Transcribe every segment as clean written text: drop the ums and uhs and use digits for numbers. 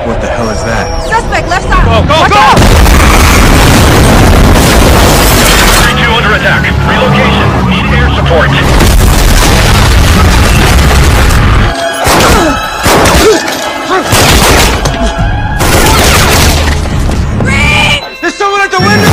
What the hell is that? Suspect left side. Go, go, Watch go! out! 3-2 under attack. Relocation. Need air support. There's someone at the window!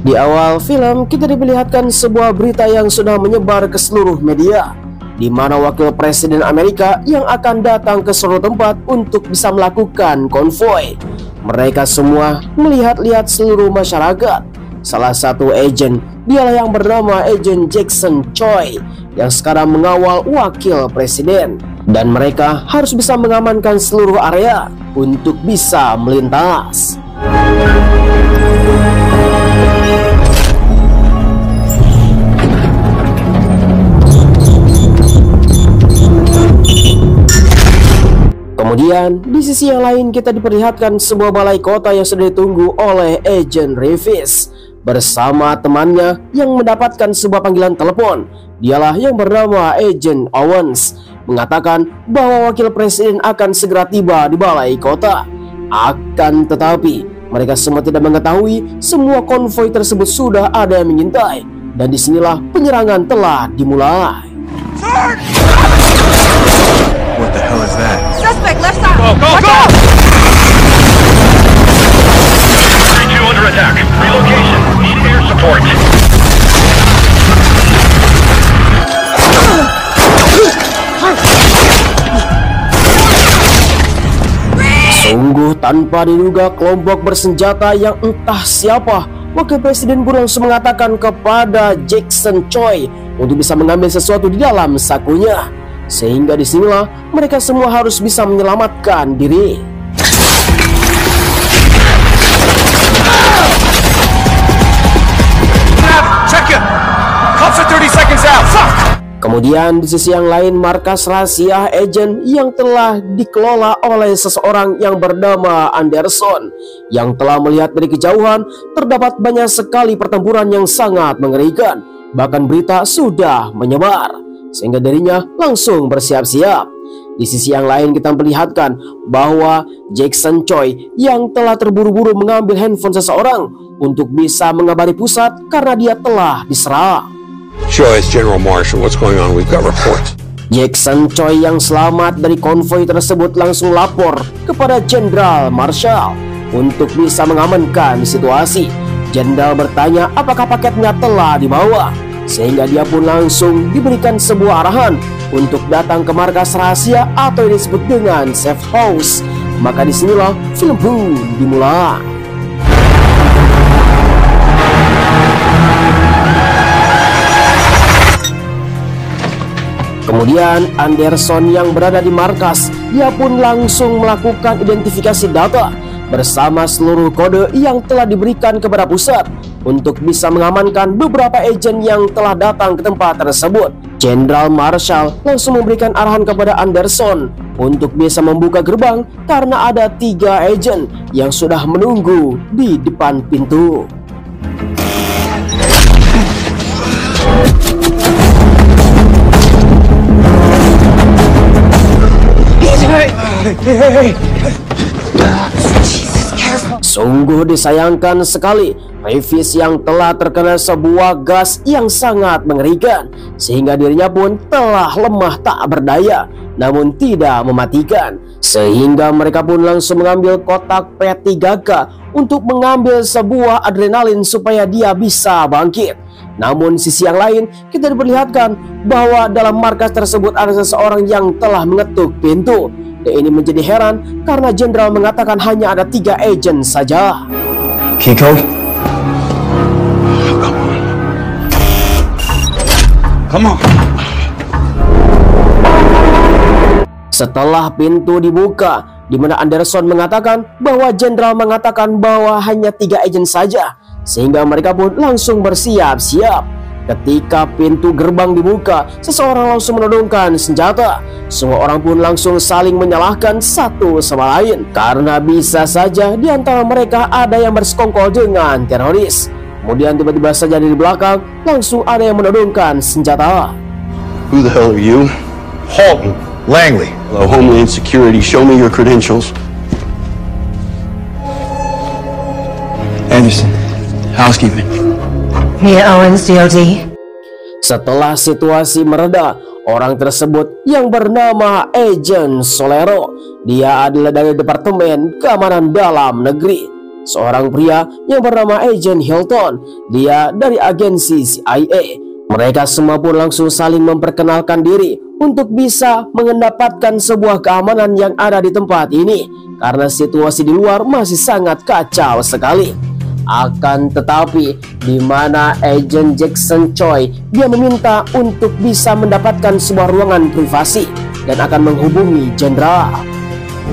Di awal film kita diperlihatkan sebuah berita yang sudah menyebar ke seluruh media, di mana wakil presiden Amerika yang akan datang ke suatu tempat untuk bisa melakukan konvoi. Mereka semua melihat-lihat seluruh masyarakat. Salah satu agen dialah yang bernama Agent Jackson Choi yang sekarang mengawal wakil presiden, dan mereka harus bisa mengamankan seluruh area untuk bisa melintas. Kemudian di sisi yang lain kita diperlihatkan sebuah balai kota yang sudah ditunggu oleh Agent Revis bersama temannya yang mendapatkan sebuah panggilan telepon. Dialah yang bernama Agent Owens, mengatakan bahwa wakil presiden akan segera tiba di balai kota. Akan tetapi mereka semua tidak mengetahui semua konvoi tersebut sudah ada yang mengintai, dan disinilah penyerangan telah dimulai. What the hell is that? Suspect left side. Go, go, Watch go! out! 3-2 under attack. Relocation. Need air support. Sungguh tanpa diduga kelompok bersenjata yang entah siapa, wakil presiden pun langsung mengatakan kepada Jackson Choi untuk bisa mengambil sesuatu di dalam sakunya. Sehingga disinilah mereka semua harus bisa menyelamatkan diri. Check it! Cops are 30 seconds out! Fuck! Kemudian di sisi yang lain, markas rahasia agen yang telah dikelola oleh seseorang yang bernama Anderson, yang telah melihat dari kejauhan terdapat banyak sekali pertempuran yang sangat mengerikan. Bahkan berita sudah menyebar, sehingga dirinya langsung bersiap-siap. Di sisi yang lain kita melihatkan bahwa Jackson Choi yang telah terburu-buru mengambil handphone seseorang untuk bisa mengabari pusat karena dia telah diserang. Choi, it's General Marshall. What's going on? We've got reports. Jackson Choi yang selamat dari konvoi tersebut langsung lapor kepada Jenderal Marshall untuk bisa mengamankan situasi. Jenderal bertanya apakah paketnya telah dibawa, sehingga dia pun langsung diberikan sebuah arahan untuk datang ke markas rahasia atau yang disebut dengan safe house. Maka disinilah film pun dimulai. Kemudian Anderson yang berada di markas, dia pun langsung melakukan identifikasi data bersama seluruh kode yang telah diberikan kepada pusat untuk bisa mengamankan beberapa agen yang telah datang ke tempat tersebut. Jenderal Marshall langsung memberikan arahan kepada Anderson untuk bisa membuka gerbang karena ada 3 agen yang sudah menunggu di depan pintu. Sungguh disayangkan sekali Rayvis yang telah terkena sebuah gas yang sangat mengerikan sehingga dirinya pun telah lemah tak berdaya, namun tidak mematikan. Sehingga mereka pun langsung mengambil kotak P3K untuk mengambil sebuah adrenalin supaya dia bisa bangkit. Namun sisi yang lain kita diperlihatkan bahwa dalam markas tersebut ada seseorang yang telah mengetuk pintu. Dan ini menjadi heran karena Jenderal mengatakan hanya ada 3 agen saja. Key code? Come on. Setelah pintu dibuka, di mana Anderson mengatakan bahwa Jenderal mengatakan bahwa hanya 3 agen saja, sehingga mereka pun langsung bersiap-siap. Ketika pintu gerbang dibuka, seseorang langsung menodongkan senjata. Semua orang pun langsung saling menyalahkan satu sama lain, karena bisa saja di antara mereka ada yang bersekongkol dengan teroris. Kemudian tiba-tiba saja di belakang langsung ada yang menodongkan senjata. Who the hell are you? Halton. Langley. Hello, Homeland Security. Show me your credentials. Anderson. Housekeeping. Mia Owens, DOD. Setelah situasi mereda, orang tersebut yang bernama Agent Solero, dia adalah dari Departemen Keamanan Dalam Negeri. Seorang pria yang bernama Agent Hilton, dia dari agensi CIA. Mereka semua pun langsung saling memperkenalkan diri untuk bisa mendapatkan sebuah keamanan yang ada di tempat ini, karena situasi di luar masih sangat kacau sekali. Akan tetapi di mana Agent Jackson Choi, dia meminta untuk bisa mendapatkan sebuah ruangan privasi dan akan menghubungi Jenderal.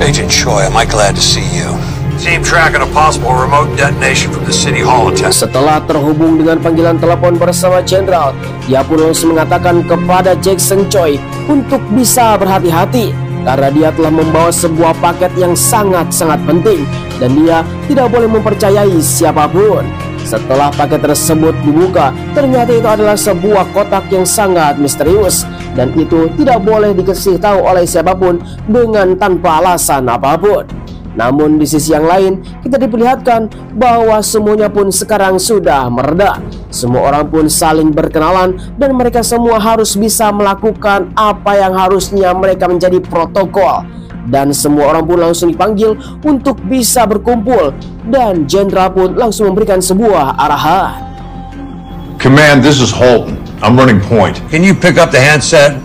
Agent Choi, am I glad to see you? Team tracking a possible remote detonation from the City Hall attack. Setelah terhubung dengan panggilan telepon bersama Jenderal, dia pun langsung mengatakan kepada Jackson Choi untuk bisa berhati-hati karena dia telah membawa sebuah paket yang sangat-sangat penting dan dia tidak boleh mempercayai siapapun. Setelah paket tersebut dibuka, ternyata itu adalah sebuah kotak yang sangat misterius dan itu tidak boleh dikasih tahu oleh siapapun dengan tanpa alasan apapun. Namun di sisi yang lain kita diperlihatkan bahwa semuanya pun sekarang sudah mereda. Semua orang pun saling berkenalan dan mereka semua harus bisa melakukan apa yang harusnya mereka menjadi protokol. Dan semua orang pun langsung dipanggil untuk bisa berkumpul dan Jenderal pun langsung memberikan sebuah arahan. Command, this is Halton. I'm running point. Can you pick up the handset?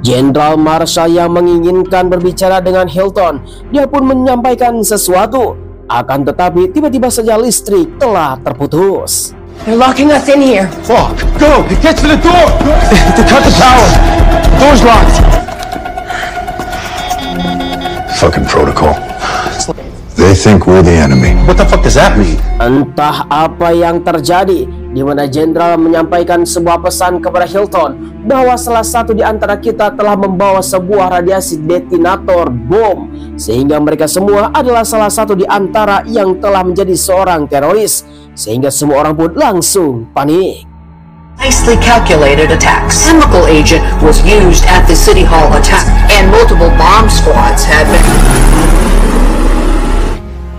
Jenderal Marshall yang menginginkan berbicara dengan Hilton, dia pun menyampaikan sesuatu. Akan tetapi tiba-tiba saja listrik telah terputus. They're locking us in here. Fuck. Go. Get to the door. To cut the power. The door's locked. Fucking protocol. They think we're the enemy. What the fuck does that mean? Entah apa yang terjadi, di mana Jenderal menyampaikan sebuah pesan kepada Hilton bahwa salah satu di antara kita telah membawa sebuah radiasi detonator bom, sehingga mereka semua adalah salah satu di antara yang telah menjadi seorang teroris, sehingga semua orang pun langsung panik. Nicely calculated attacks. Chemical agent was used at the City Hall attack, and multiple bomb squads had been.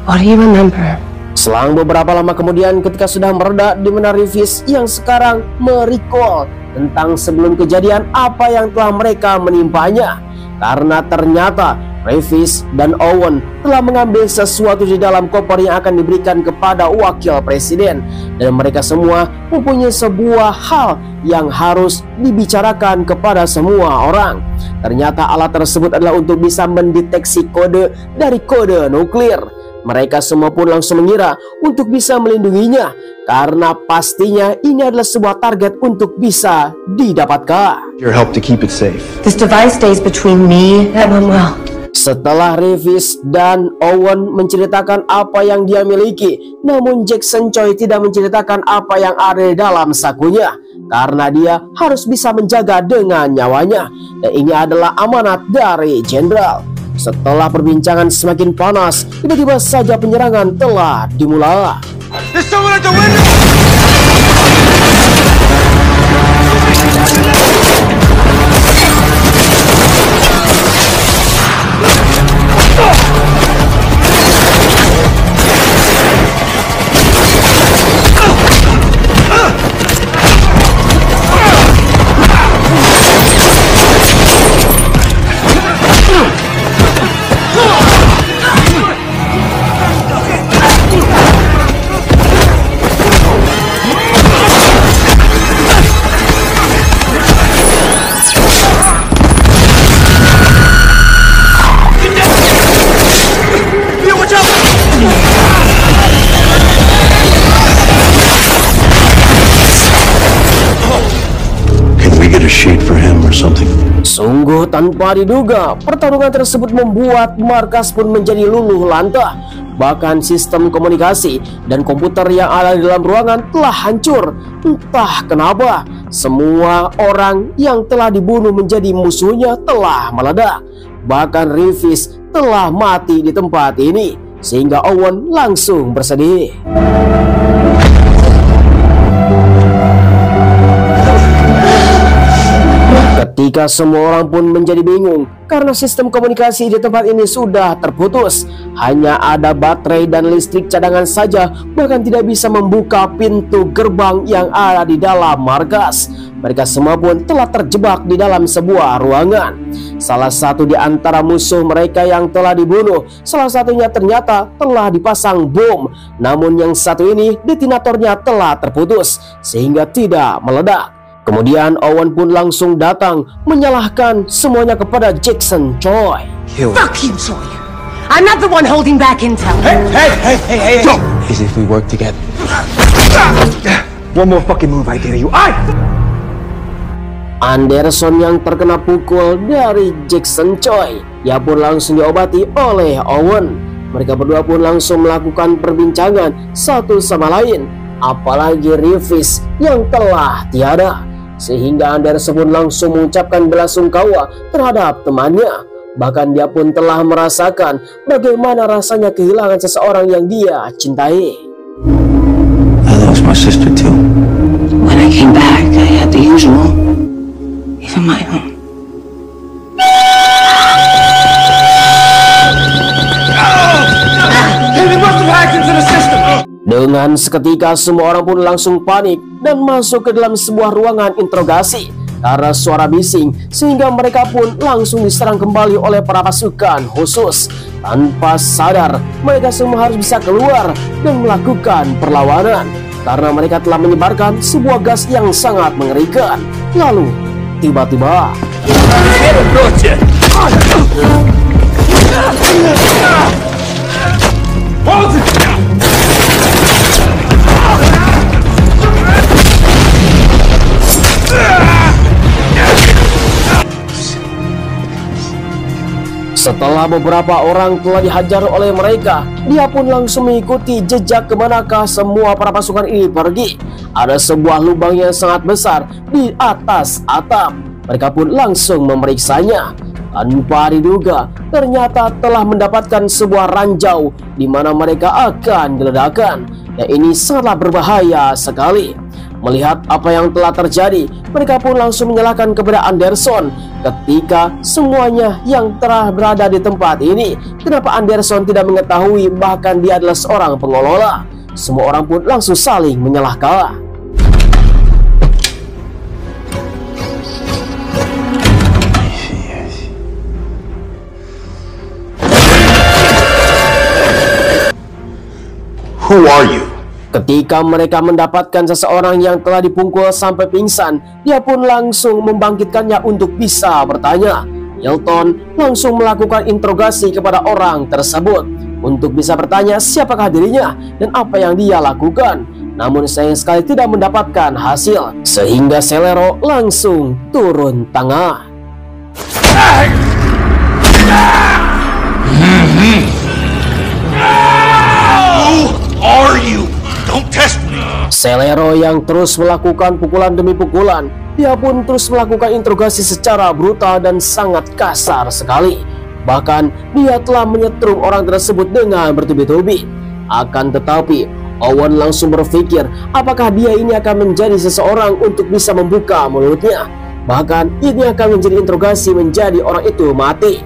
What do you remember? Selang beberapa lama kemudian ketika sudah mereda, di mana Rayvis yang sekarang merecall tentang sebelum kejadian apa yang telah mereka menimpanya, karena ternyata Rayvis dan Owen telah mengambil sesuatu di dalam koper yang akan diberikan kepada wakil presiden, dan mereka semua mempunyai sebuah hal yang harus dibicarakan kepada semua orang. Ternyata alat tersebut adalah untuk bisa mendeteksi kode dari kode nuklir. Mereka semua pun langsung mengira untuk bisa melindunginya, karena pastinya ini adalah sebuah target untuk bisa didapatkan. Your help to keep it safe. This device stays between me and Manuel. Setelah Rayvis dan Owen menceritakan apa yang dia miliki, namun Jackson Choi tidak menceritakan apa yang ada di dalam sakunya, karena dia harus bisa menjaga dengan nyawanya, dan ini adalah amanat dari Jenderal. Setelah perbincangan semakin panas, tiba-tiba saja penyerangan telah dimulai. There's someone at the window! Sungguh tanpa diduga, pertarungan tersebut membuat markas pun menjadi luluh lantah. Bahkan sistem komunikasi dan komputer yang ada di dalam ruangan telah hancur. Entah kenapa, semua orang yang telah dibunuh menjadi musuhnya telah meledak. Bahkan Rivers telah mati di tempat ini, sehingga Owen langsung bersedih. Ketika semua orang pun menjadi bingung karena sistem komunikasi di tempat ini sudah terputus. Hanya ada baterai dan listrik cadangan saja, bahkan tidak bisa membuka pintu gerbang yang ada di dalam markas. Mereka semua pun telah terjebak di dalam sebuah ruangan. Salah satu di antara musuh mereka yang telah dibunuh, salah satunya ternyata telah dipasang bom. Namun yang satu ini detonatornya telah terputus sehingga tidak meledak. Kemudian Owen pun langsung datang menyalahkan semuanya kepada Jackson Choi. Fuck you, Sawyer. I'm not the one holding back intel. Hey! Go! As if we work together. One more fucking move I dare you. Anderson yang terkena pukul dari Jackson Choi, ia pun langsung diobati oleh Owen. Mereka berdua pun langsung melakukan perbincangan satu sama lain. Apalagi Rivers yang telah tiada, sehingga Anderson pun langsung mengucapkan belasungkawa terhadap temannya. Bahkan dia pun telah merasakan bagaimana rasanya kehilangan seseorang yang dia cintai. I lost my sister too. When I came back, I had the usual. Even my home. Dengan seketika semua orang pun langsung panik dan masuk ke dalam sebuah ruangan interogasi karena suara bising, sehingga mereka pun langsung diserang kembali oleh para pasukan khusus. Tanpa sadar, mereka semua harus bisa keluar dan melakukan perlawanan karena mereka telah menyebarkan sebuah gas yang sangat mengerikan. Lalu tiba-tiba setelah beberapa orang telah dihajar oleh mereka, dia pun langsung mengikuti jejak kemanakah semua para pasukan ini pergi. Ada sebuah lubang yang sangat besar di atas atap. Mereka pun langsung memeriksanya. Tanpa diduga, ternyata telah mendapatkan sebuah ranjau di mana mereka akan diledakkan. Dan ini sangatlah berbahaya sekali. Melihat apa yang telah terjadi, mereka pun langsung menyalahkan kepada Anderson. Ketika semuanya yang telah berada di tempat ini, kenapa Anderson tidak mengetahui bahkan dia adalah seorang pengelola? Semua orang pun langsung saling menyalahkan. Who are you? Ketika mereka mendapatkan seseorang yang telah dipukul sampai pingsan, dia pun langsung membangkitkannya untuk bisa bertanya. Hilton langsung melakukan interogasi kepada orang tersebut untuk bisa bertanya siapakah dirinya dan apa yang dia lakukan. Namun sayang sekali tidak mendapatkan hasil, sehingga Celero langsung turun tangan. Who are you? Don't test me! Celero yang terus melakukan pukulan demi pukulan, dia pun terus melakukan interogasi secara brutal dan sangat kasar sekali. Bahkan dia telah menyetrum orang tersebut dengan bertubi-tubi. Akan tetapi Owen langsung berpikir apakah dia ini akan menjadi seseorang untuk bisa membuka mulutnya. Bahkan ini akan menjadi interogasi menjadi orang itu mati.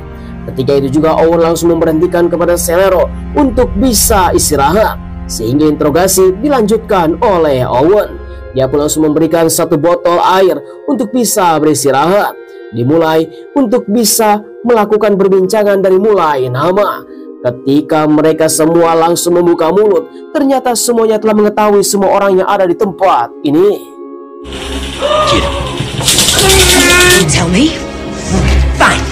Ketika itu juga Owen langsung memberhentikan kepada Celero untuk bisa istirahat, sehingga interogasi dilanjutkan oleh Owen. Dia pun langsung memberikan satu botol air untuk bisa beristirahat. Dimulai untuk bisa melakukan perbincangan dari mulai nama. Ketika mereka semua langsung membuka mulut, ternyata semuanya telah mengetahui semua orang yang ada di tempat ini. Tell me? Fine.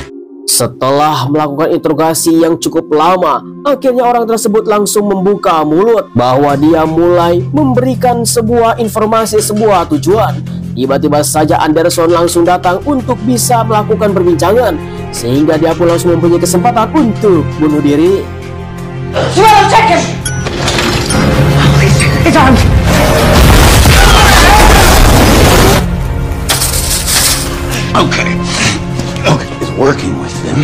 Setelah melakukan interogasi yang cukup lama, akhirnya orang tersebut langsung membuka mulut bahwa dia mulai memberikan sebuah informasi, sebuah tujuan. tiba-tiba saja Anderson langsung datang untuk bisa melakukan perbincangan, sehingga dia pun langsung mempunyai kesempatan untuk bunuh diri. Okay, it's working with them.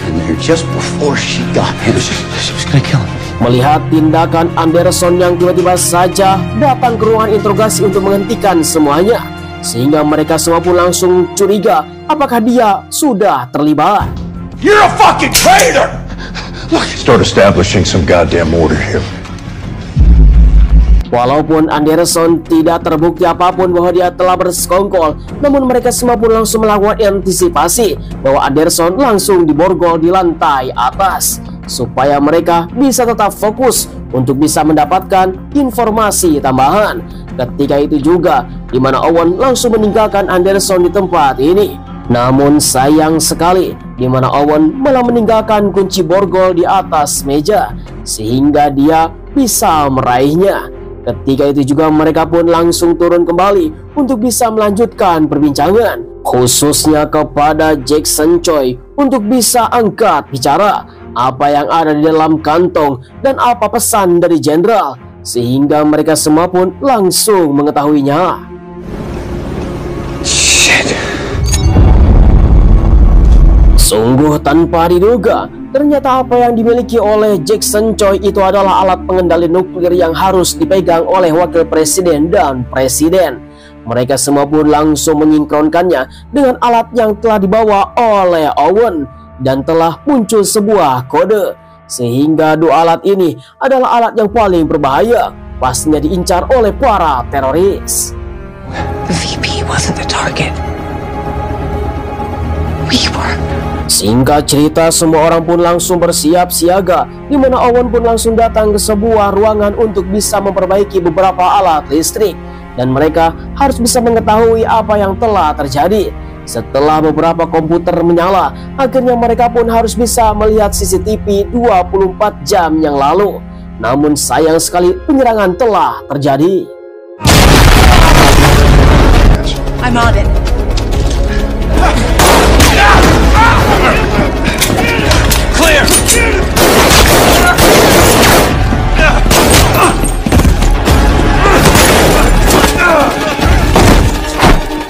And there just before she got him, she was gonna kill him. Melihat tindakan Anderson yang tiba-tiba saja datang ke ruangan interogasi untuk menghentikan semuanya, sehingga mereka semua pun langsung curiga apakah dia sudah terlibat. You're a fucking traitor! Look, start establishing some goddamn order here. Walaupun Anderson tidak terbukti apapun bahwa dia telah bersekongkol, namun mereka semua pun langsung melakukan antisipasi bahwa Anderson langsung diborgol di lantai atas, supaya mereka bisa tetap fokus untuk bisa mendapatkan informasi tambahan. Ketika itu juga di mana Owen langsung meninggalkan Anderson di tempat ini. Namun sayang sekali di mana Owen malah meninggalkan kunci borgol di atas meja, sehingga dia bisa meraihnya. Ketika itu juga mereka pun langsung turun kembali untuk bisa melanjutkan perbincangan, khususnya kepada Jackson Choi untuk bisa angkat bicara apa yang ada di dalam kantong dan apa pesan dari jenderal, sehingga mereka semua pun langsung mengetahuinya. Shit. Sungguh tanpa diduga, ternyata apa yang dimiliki oleh Jackson Choi itu adalah alat pengendali nuklir yang harus dipegang oleh wakil presiden dan presiden. Mereka semua pun langsung menyinkronkannya dengan alat yang telah dibawa oleh Owen, dan telah muncul sebuah kode, sehingga dua alat ini adalah alat yang paling berbahaya, pastinya diincar oleh para teroris. The VP wasn't the target. We were. Singkat cerita, semua orang pun langsung bersiap siaga, di mana Owen pun langsung datang ke sebuah ruangan untuk bisa memperbaiki beberapa alat listrik, dan mereka harus bisa mengetahui apa yang telah terjadi. Setelah beberapa komputer menyala, akhirnya mereka pun harus bisa melihat CCTV 24 jam yang lalu. Namun sayang sekali penyerangan telah terjadi. I'm on it. Clear!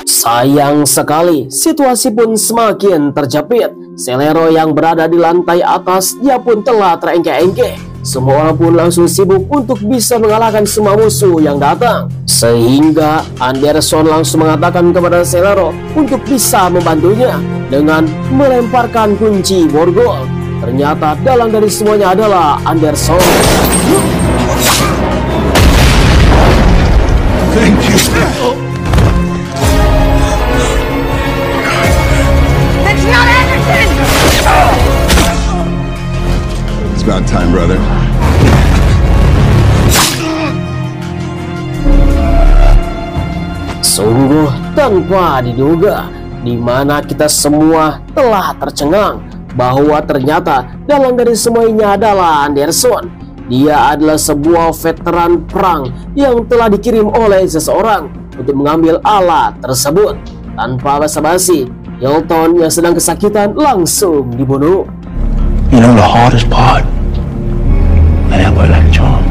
Sayang sekali, situasi pun semakin terjepit. Celero yang berada di lantai atas, dia pun telah terengke-engke. Semua orang pun langsung sibuk untuk bisa mengalahkan semua musuh yang datang, sehingga Anderson langsung mengatakan kepada Celero untuk bisa membantunya dengan melemparkan kunci borgol. Ternyata dalang dari semuanya adalah Anderson. Thank you. That's not Anderson! It's about time, brother. Sungguh tanpa diduga, di mana kita semua telah tercengang bahwa ternyata dalang dari semuanya adalah Anderson. Dia adalah sebuah veteran perang yang telah dikirim oleh seseorang untuk mengambil alat tersebut. Tanpa basa-basi, Hilton yang sedang kesakitan langsung dibunuh. You know the hardest part? I have a like John.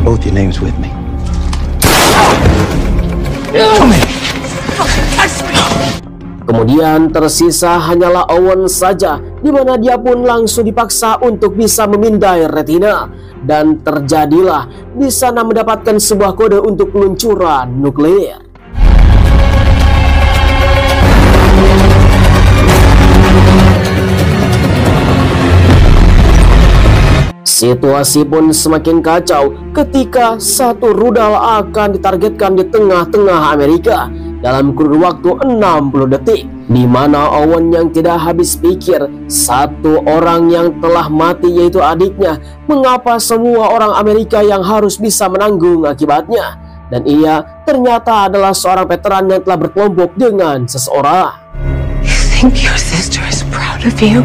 Both your names with me. Come here. Kemudian tersisa hanyalah Owen saja, di mana dia pun langsung dipaksa untuk bisa memindai retina, dan terjadilah di sana mendapatkan sebuah kode untuk peluncuran nuklir. Situasi pun semakin kacau ketika satu rudal akan ditargetkan di tengah-tengah Amerika dalam kurun waktu 60 detik, di mana Owen yang tidak habis pikir, satu orang yang telah mati yaitu adiknya, mengapa semua orang Amerika yang harus bisa menanggung akibatnya, dan ia ternyata adalah seorang veteran yang telah berkelompok dengan seseorang. You think your sister is proud of you?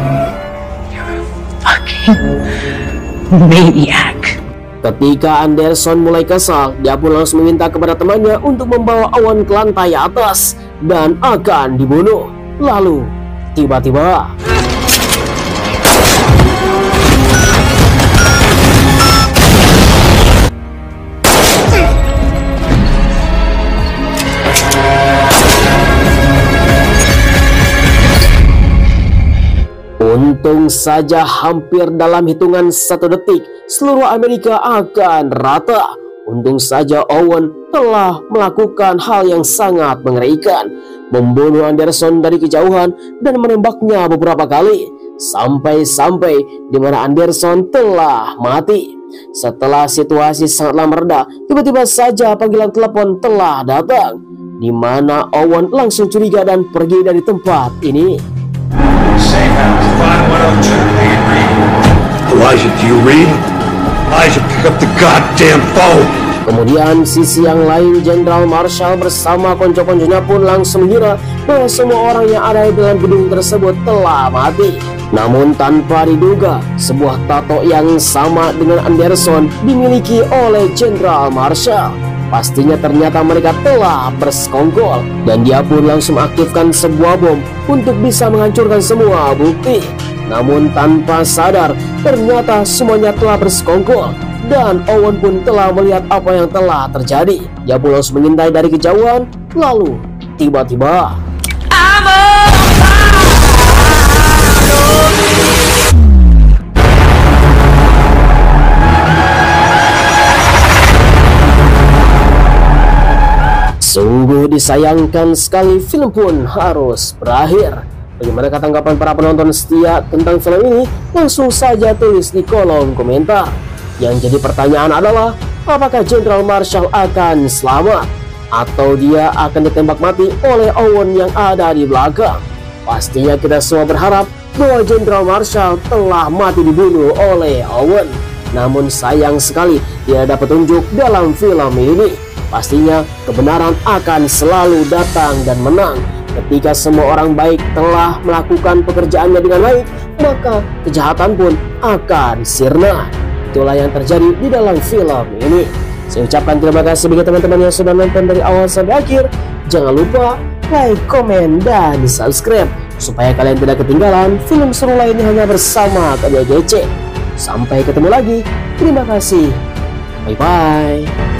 You're a fucking maniac. Ketika Anderson mulai kesal, dia pun langsung meminta kepada temannya untuk membawa Owen ke lantai atas dan akan dibunuh. Lalu, tiba-tiba untung saja hampir dalam hitungan 1 detik seluruh Amerika akan rata. Untung saja Owen telah melakukan hal yang sangat mengerikan, membunuh Anderson dari kejauhan dan menembaknya beberapa kali sampai di mana Anderson telah mati. Setelah situasi sangatlah mereda, tiba-tiba saja panggilan telepon telah datang, di mana Owen langsung curiga dan pergi dari tempat ini. Elijah, do you read? Elijah, pick up the goddamn phone! Kemudian sisi yang lain, Jenderal Marshall bersama konco-konconya pun langsung mengira bahwa semua orang yang ada di dalam gedung tersebut telah mati. Namun tanpa diduga, sebuah tato yang sama dengan Anderson dimiliki oleh Jenderal Marshall. Pastinya ternyata mereka telah bersekongkol, dan dia pun langsung aktifkan sebuah bom untuk bisa menghancurkan semua bukti. Namun tanpa sadar, ternyata semuanya telah bersekongkol, dan Owen pun telah melihat apa yang telah terjadi. Dia pun langsung mengintai dari kejauhan, lalu tiba-tiba sungguh disayangkan sekali, film pun harus berakhir. Bagaimana tanggapan para penonton setia tentang film ini? Langsung saja tulis di kolom komentar. Yang jadi pertanyaan adalah, apakah Jenderal Marshall akan selamat atau dia akan ditembak mati oleh Owen yang ada di belakang? Pastinya kita semua berharap bahwa Jenderal Marshall telah mati dibunuh oleh Owen. Namun sayang sekali tidak ada petunjuk dalam film ini. Pastinya kebenaran akan selalu datang dan menang. Ketika semua orang baik telah melakukan pekerjaannya dengan baik, maka kejahatan pun akan sirna. Itulah yang terjadi di dalam film ini. Saya ucapkan terima kasih bagi teman-teman yang sudah nonton dari awal sampai akhir. Jangan lupa like, komen, dan subscribe supaya kalian tidak ketinggalan film seru lainnya hanya bersama Karya GC. Sampai ketemu lagi. Terima kasih. Bye-bye.